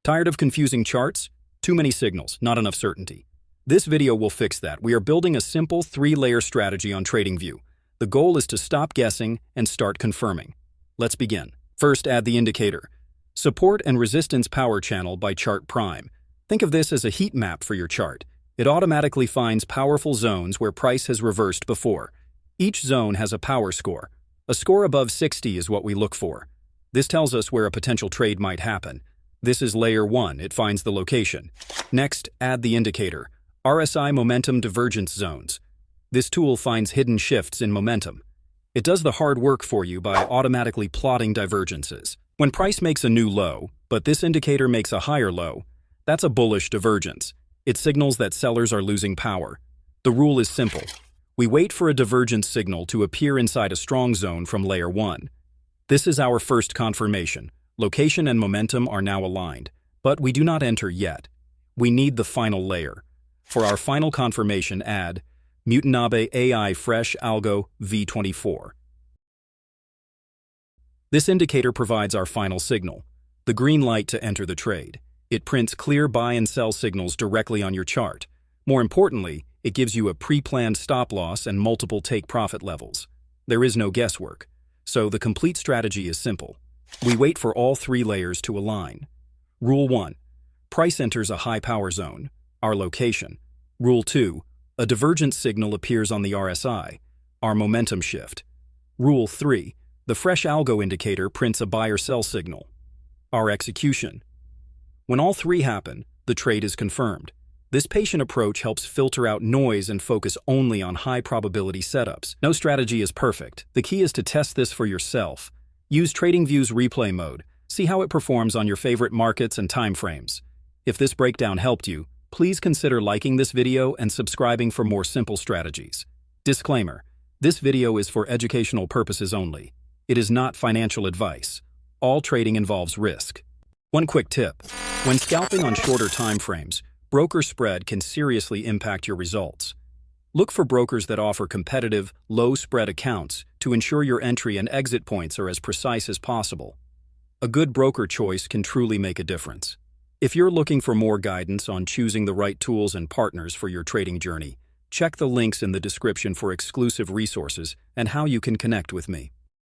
Tired of confusing charts? Too many signals, not enough certainty. This video will fix that. We are building a simple 3-layer strategy on TradingView. The goal is to stop guessing and start confirming. Let's begin. First, add the indicator. Support and resistance power channel by Chart Prime. Think of this as a heat map for your chart. It automatically finds powerful zones where price has reversed before. Each zone has a power score. A score above 60 is what we look for. This tells us where a potential trade might happen. This is layer 1, it finds the location. Next, add the indicator, RSI momentum divergence zones. This tool finds hidden shifts in momentum. It does the hard work for you by automatically plotting divergences. When price makes a new low, but this indicator makes a higher low, that's a bullish divergence. It signals that sellers are losing power. The rule is simple. We wait for a divergence signal to appear inside a strong zone from layer 1. This is our first confirmation. Location and momentum are now aligned, but we do not enter yet. We need the final layer. For our final confirmation, add Mutanabe AI Fresh Algo V24. This indicator provides our final signal, the green light to enter the trade. It prints clear buy and sell signals directly on your chart. More importantly, it gives you a pre-planned stop loss and multiple take profit levels. There is no guesswork, so the complete strategy is simple. We wait for all 3 layers to align. Rule 1. Price enters a high power zone, our location. Rule 2. A divergence signal appears on the RSI, our momentum shift. Rule 3. The fresh algo indicator prints a buy or sell signal, our execution. When all 3 happen, the trade is confirmed. This patient approach helps filter out noise and focus only on high probability setups. No strategy is perfect. The key is to test this for yourself. Use TradingView's replay mode. See how it performs on your favorite markets and timeframes. If this breakdown helped you, please consider liking this video and subscribing for more simple strategies. Disclaimer: this video is for educational purposes only. It is not financial advice. All trading involves risk. One quick tip: when scalping on shorter timeframes, broker spread can seriously impact your results. Look for brokers that offer competitive, low-spread accounts to ensure your entry and exit points are as precise as possible. A good broker choice can truly make a difference. If you're looking for more guidance on choosing the right tools and partners for your trading journey, check the links in the description for exclusive resources and how you can connect with me.